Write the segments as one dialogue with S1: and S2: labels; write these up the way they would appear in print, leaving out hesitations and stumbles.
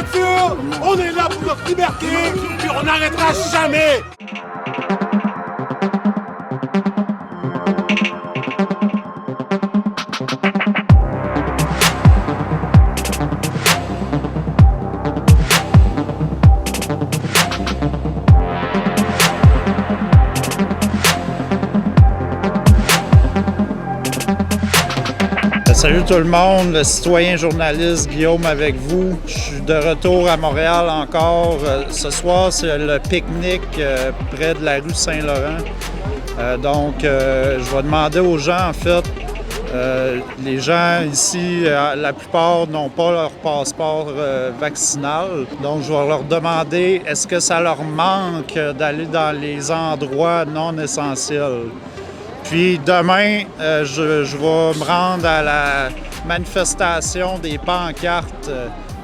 S1: voiture, on est là pour notre liberté, puis on n'arrêtera jamais.
S2: Salut tout le monde, le citoyen journaliste Guillaume avec vous. Je suis de retour à Montréal encore. Ce soir, c'est le pique-nique près de la rue Saint-Laurent. Donc, je vais demander aux gens, en fait, les gens ici, la plupart n'ont pas leur passeport vaccinal. Donc, je vais leur demander, est-ce que ça leur manque d'aller dans les endroits non essentiels? Puis demain, je vais me rendre à la manifestation des pancartes.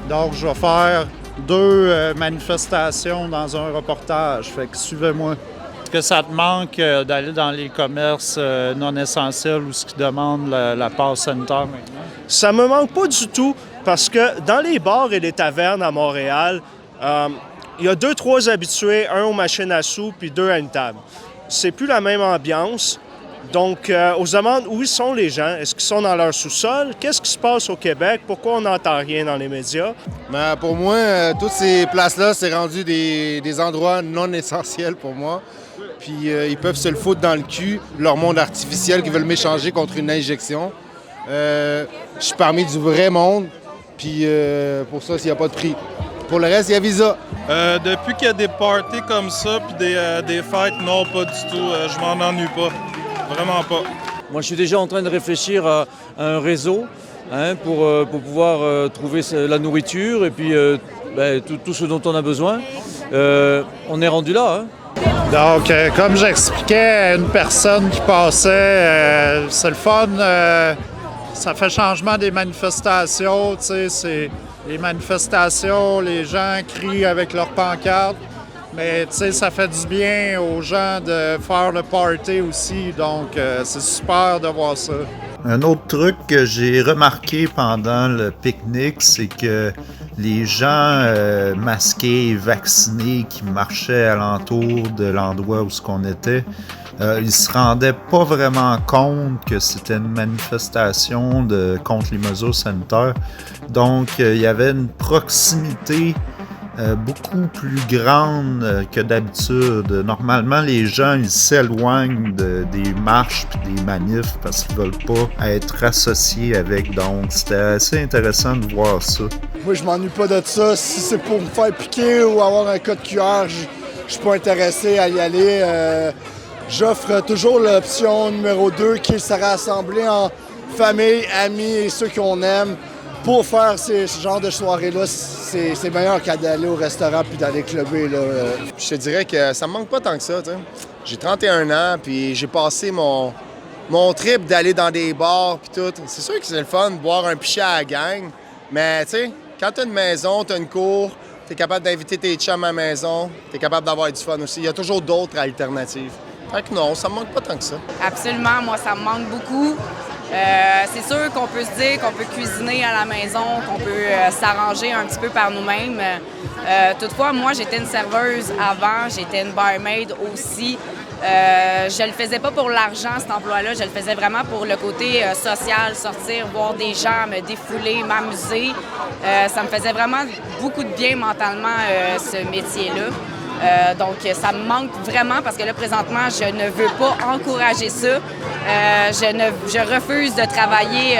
S2: Donc, je vais faire 2 manifestations dans un reportage. Fait que suivez-moi. Est-ce que ça te manque d'aller dans les commerces non essentiels ou ce qui demandent la passe sanitaire maintenant?
S3: Ça me manque pas du tout parce que dans les bars et les tavernes à Montréal, il y a 2-3 habitués, un aux machines à sous puis 2 à une table. C'est plus la même ambiance. Donc, on se demande où sont les gens. Est-ce qu'ils sont dans leur sous-sol? Qu'est-ce qui se passe au Québec? Pourquoi on n'entend rien dans les médias?
S4: Ben, pour moi, toutes ces places-là, c'est rendu des endroits non essentiels pour moi. Puis ils peuvent se le foutre dans le cul, leur monde artificiel qui veulent m'échanger contre une injection. Je suis parmi du vrai monde, puis pour ça, s'il n'y a pas de prix. Pour le reste, il y a visa.
S5: Depuis qu'il y a des parties comme ça, puis des fêtes, non, pas du tout. Je m'en ennuie pas. Vraiment pas.
S6: Moi, je suis déjà en train de réfléchir à un réseau pour pouvoir trouver la nourriture et puis tout ce dont on a besoin. On est rendu là.
S2: Donc, comme j'expliquais à une personne qui passait, c'est le fun, ça fait changement des manifestations, tu sais, c'est les manifestations, les gens crient avec leurs pancartes. Mais tu sais, ça fait du bien aux gens de faire le party aussi, donc c'est super de voir ça. Un autre truc que j'ai remarqué pendant le pique-nique, c'est que les gens masqués et vaccinés qui marchaient alentour de l'endroit où on était, ils se rendaient pas vraiment compte que c'était une manifestation contre les mesures sanitaires. Donc, il y avait une proximité beaucoup plus grande que d'habitude. Normalement, les gens ils s'éloignent des marches et des manifs parce qu'ils veulent pas être associés avec. Donc, c'était assez intéressant de voir ça.
S7: Moi, je m'ennuie pas de ça. Si c'est pour me faire piquer ou avoir un code QR, je suis pas intéressé à y aller. J'offre toujours l'option numéro 2 qui est de se rassembler en famille, amis et ceux qu'on aime. Pour faire ce genre de soirée-là, c'est meilleur qu'à d'aller au restaurant puis d'aller clubber. Là.
S4: Je te dirais que ça me manque pas tant que ça. T'sais. J'ai 31 ans, puis j'ai passé mon trip d'aller dans des bars puis tout. C'est sûr que c'est le fun de boire un pichet à la gang, mais tu sais, quand t'as une maison, t'as une cour, t'es capable d'inviter tes chums à la maison, t'es capable d'avoir du fun aussi. Il y a toujours d'autres alternatives. Fait que non, ça me manque pas tant que ça.
S8: Absolument, moi ça me manque beaucoup. C'est sûr qu'on peut se dire qu'on peut cuisiner à la maison, qu'on peut s'arranger un petit peu par nous-mêmes. Toutefois, moi, j'étais une serveuse avant, j'étais une barmaid aussi. Je le faisais pas pour l'argent, cet emploi-là. Je le faisais vraiment pour le côté social, sortir, voir des gens, me défouler, m'amuser. Ça me faisait vraiment beaucoup de bien mentalement, ce métier-là. Donc, ça me manque vraiment parce que là, présentement, je ne veux pas encourager ça. Je refuse de travailler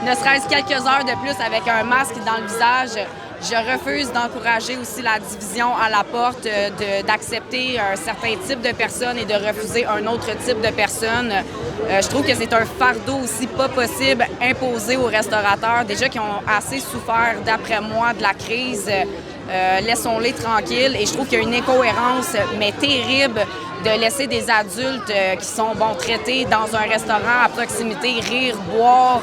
S8: ne serait-ce quelques heures de plus avec un masque dans le visage. Je refuse d'encourager aussi la division à la porte, d'accepter un certain type de personnes et de refuser un autre type de personnes. Je trouve que c'est un fardeau aussi pas possible imposé aux restaurateurs, déjà qui ont assez souffert, d'après moi, de la crise. Laissons-les tranquilles. Et je trouve qu'il y a une incohérence, mais terrible, de laisser des adultes qui sont traités dans un restaurant à proximité, rire, boire,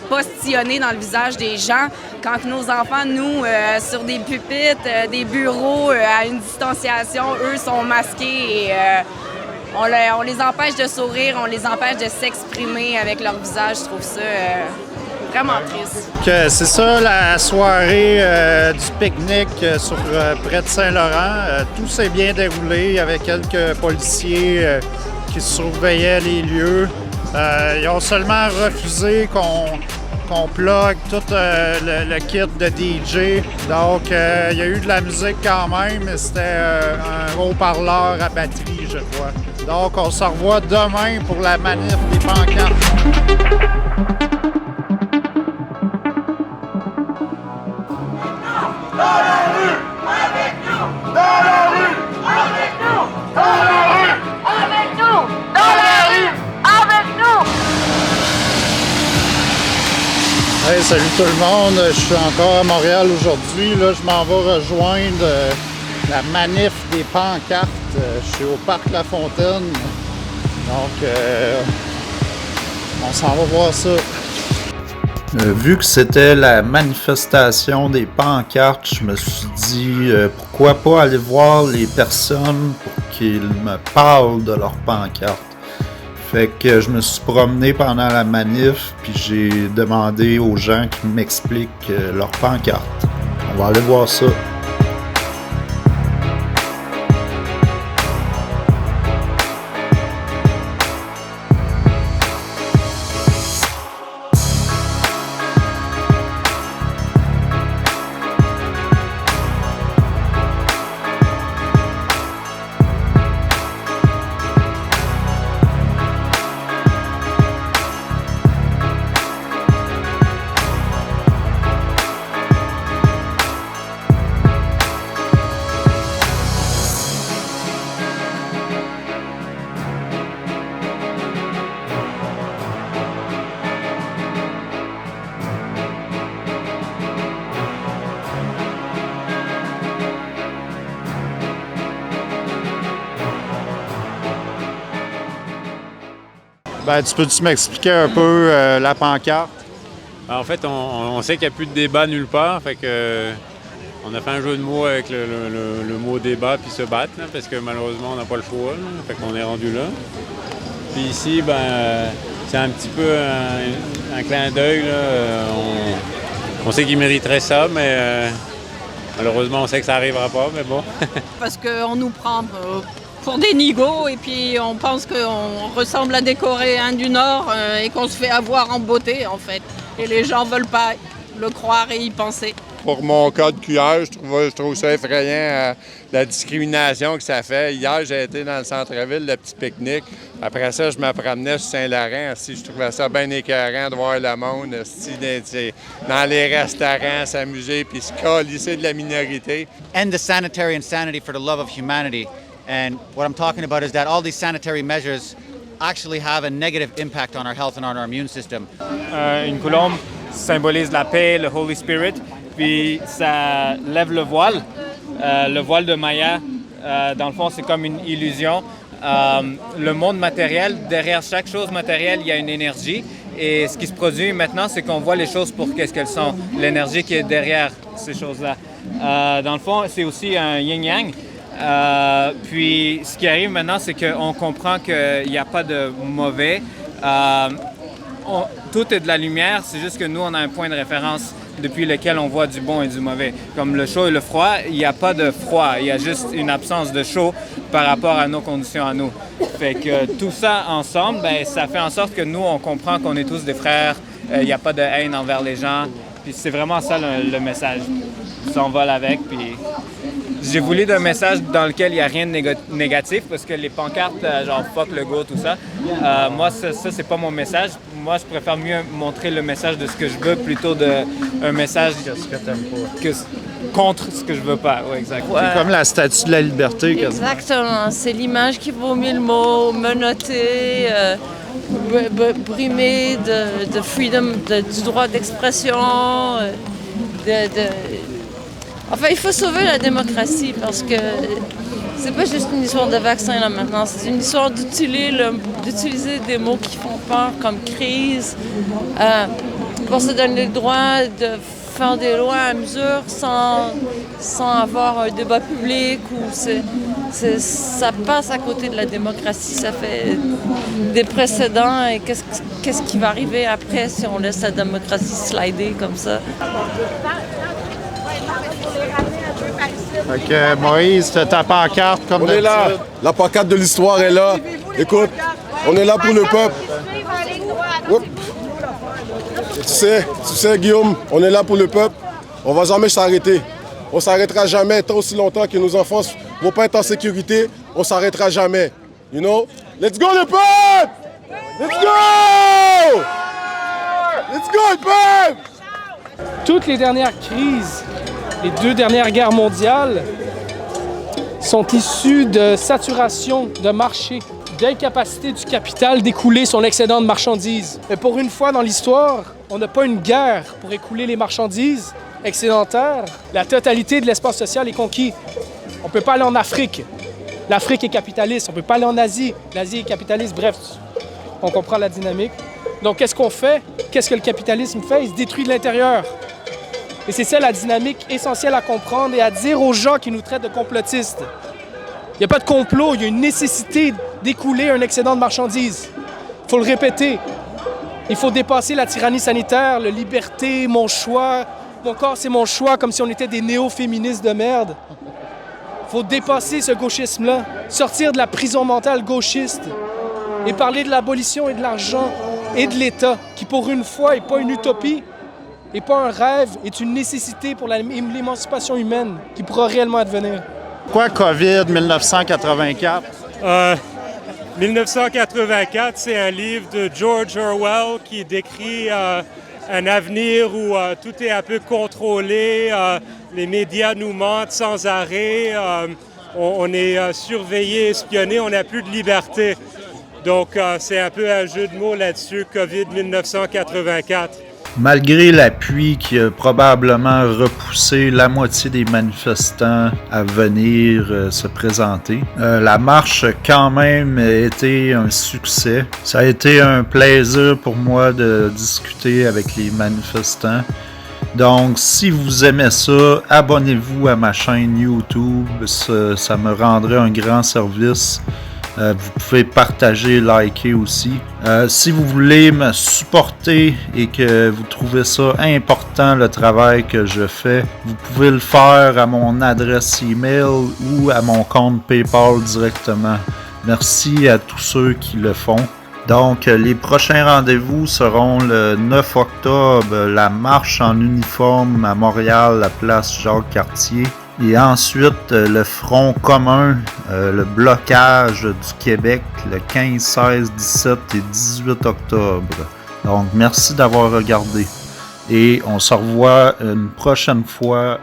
S8: postillonner dans le visage des gens, quand nos enfants, nous, sur des pupitres, des bureaux, à une distanciation, eux sont masqués et on les empêche de sourire, on les empêche de s'exprimer avec leur visage. Je trouve ça vraiment triste.
S2: Que c'est ça, la soirée du pique-nique près de Saint-Laurent. Tout s'est bien déroulé. Il y avait quelques policiers qui surveillaient les lieux. Ils ont seulement refusé qu'on plug tout le kit de DJ. Donc, il y a eu de la musique quand même, mais c'était un haut-parleur à batterie, je crois. Donc, on se revoit demain pour la manif des pancartes. Hey, salut tout le monde, je suis encore à Montréal aujourd'hui. Là, je m'en vais rejoindre la manif des pancartes. Je suis au Parc La Fontaine. Donc, on s'en va voir ça. Vu que c'était la manifestation des pancartes, je me suis dit pourquoi pas aller voir les personnes pour qu'ils me parlent de leurs pancartes. Fait que je me suis promené pendant la manif, puis j'ai demandé aux gens qui m'expliquent leurs pancartes. On va aller voir ça. Ben, tu peux-tu m'expliquer un peu la pancarte?
S9: En fait, on sait qu'il n'y a plus de débat nulle part, fait que on a fait un jeu de mots avec le mot débat puis se battre, là, parce que malheureusement on n'a pas le choix, là, fait qu'on est rendu là. Puis ici, c'est un petit peu un clin d'œil, là. On sait qu'il mériterait ça, mais malheureusement on sait que ça n'arrivera pas, mais bon.
S10: Parce qu'on nous prend pour des nigauds et puis on pense qu'on ressemble à des Coréens du Nord et qu'on se fait avoir en beauté en fait. Et les gens veulent pas le croire et y penser.
S11: Pour mon code QR, je trouve ça effrayant, la discrimination que ça fait. Hier, j'ai été dans le centre-ville, le petit pique-nique. Après ça, je me promenais sur Saint-Laurent. Je trouvais ça bien écœurant de voir le monde dans les restaurants s'amuser puis se câlisser de la minorité.
S12: End the sanitary insanity for the love of humanity. And what I'm talking about is that all these sanitary measures actually have a negative impact on our health and on our immune system.
S13: Une colombe symbolise la paix, le Holy Spirit, puis ça lève le voile de Maya. Dans le fond, c'est comme une illusion. Le monde matériel, derrière chaque chose matérielle, il y a une énergie. Et ce qui se produit maintenant, c'est qu'on voit les choses pour qu'est-ce qu'elles sont, l'énergie qui est derrière ces choses-là. Dans le fond, c'est aussi un yin-yang. Puis ce qui arrive maintenant, c'est qu'on comprend qu'il n'y a pas de mauvais. Tout est de la lumière, c'est juste que nous, on a un point de référence depuis lequel on voit du bon et du mauvais. Comme le chaud et le froid, il n'y a pas de froid, il y a juste une absence de chaud par rapport à nos conditions à nous. Fait que tout ça ensemble, ça fait en sorte que nous, on comprend qu'on est tous des frères, il n'y a pas de haine envers les gens. Puis c'est vraiment ça le message. On s'envole avec, puis... J'ai voulu un message dans lequel il n'y a rien de négatif parce que les pancartes, genre fuck le go, tout ça, moi, ça c'est pas mon message. Moi, je préfère mieux montrer le message de ce que je veux plutôt d'un message contre ce que je veux pas. Ouais, exact.
S2: Ouais. C'est comme la statue de la liberté. Quasiment.
S10: Exactement. C'est l'image qui vaut mille mots, menotté, brimé de freedom, du droit d'expression, Enfin, il faut sauver la démocratie parce que c'est pas juste une histoire de vaccin là maintenant, c'est une histoire d'utiliser des mots qui font peur comme crise pour se donner le droit de faire des lois à mesure sans avoir un débat public ou Ça passe à côté de la démocratie, ça fait des précédents et qu'est-ce qui va arriver après si on laisse la démocratie slider comme ça?
S2: OK, Moïse, t'as ta pancarte comme
S14: on est là. La pancarte de l'histoire est là. Écoute, on est là pour le peuple. Tu sais, Guillaume, on est là pour le peuple. On va jamais s'arrêter. On s'arrêtera jamais tant aussi longtemps que nos enfants ne vont pas être en sécurité. On s'arrêtera jamais. You know? Let's go le peuple! Let's go! Let's go le peuple!
S15: Toutes les dernières crises, les 2 dernières guerres mondiales, sont issues de saturation de marché, d'incapacité du capital d'écouler son excédent de marchandises. Et pour une fois dans l'histoire, on n'a pas une guerre pour écouler les marchandises excédentaires. La totalité de l'espace social est conquis. On ne peut pas aller en Afrique. L'Afrique est capitaliste. On ne peut pas aller en Asie. L'Asie est capitaliste. Bref, on comprend la dynamique. Donc, qu'est-ce qu'on fait? Qu'est-ce que le capitalisme fait? Il se détruit de l'intérieur. Et c'est ça la dynamique essentielle à comprendre et à dire aux gens qui nous traitent de complotistes. Il n'y a pas de complot, il y a une nécessité d'écouler un excédent de marchandises. Il faut le répéter. Il faut dépasser la tyrannie sanitaire, la liberté, mon choix. Mon corps, c'est mon choix, comme si on était des néo-féministes de merde. Il faut dépasser ce gauchisme-là, sortir de la prison mentale gauchiste et parler de l'abolition et de l'argent et de l'État, qui pour une fois n'est pas une utopie, et pas un rêve, est une nécessité pour l'émancipation humaine qui pourra réellement advenir.
S2: Quoi, COVID 1984?
S16: 1984, c'est un livre de George Orwell qui décrit un avenir où tout est un peu contrôlé, les médias nous mentent sans arrêt, on est surveillé, espionné, on n'a plus de liberté. Donc c'est un peu un jeu de mots là-dessus, COVID 1984.
S2: Malgré l'appui qui a probablement repoussé la moitié des manifestants à venir se présenter, la marche a quand même été un succès. Ça a été un plaisir pour moi de discuter avec les manifestants. Donc, si vous aimez ça, abonnez-vous à ma chaîne YouTube. Ça me rendrait un grand service. Vous pouvez partager, liker aussi. Si vous voulez me supporter et que vous trouvez ça important le travail que je fais, vous pouvez le faire à mon adresse email ou à mon compte PayPal directement. Merci à tous ceux qui le font. Donc, les prochains rendez-vous seront le 9 octobre, la marche en uniforme à Montréal, la place Jacques-Cartier. Et ensuite, le Front commun, le blocage du Québec, le 15, 16, 17 et 18 octobre. Donc, merci d'avoir regardé. Et on se revoit une prochaine fois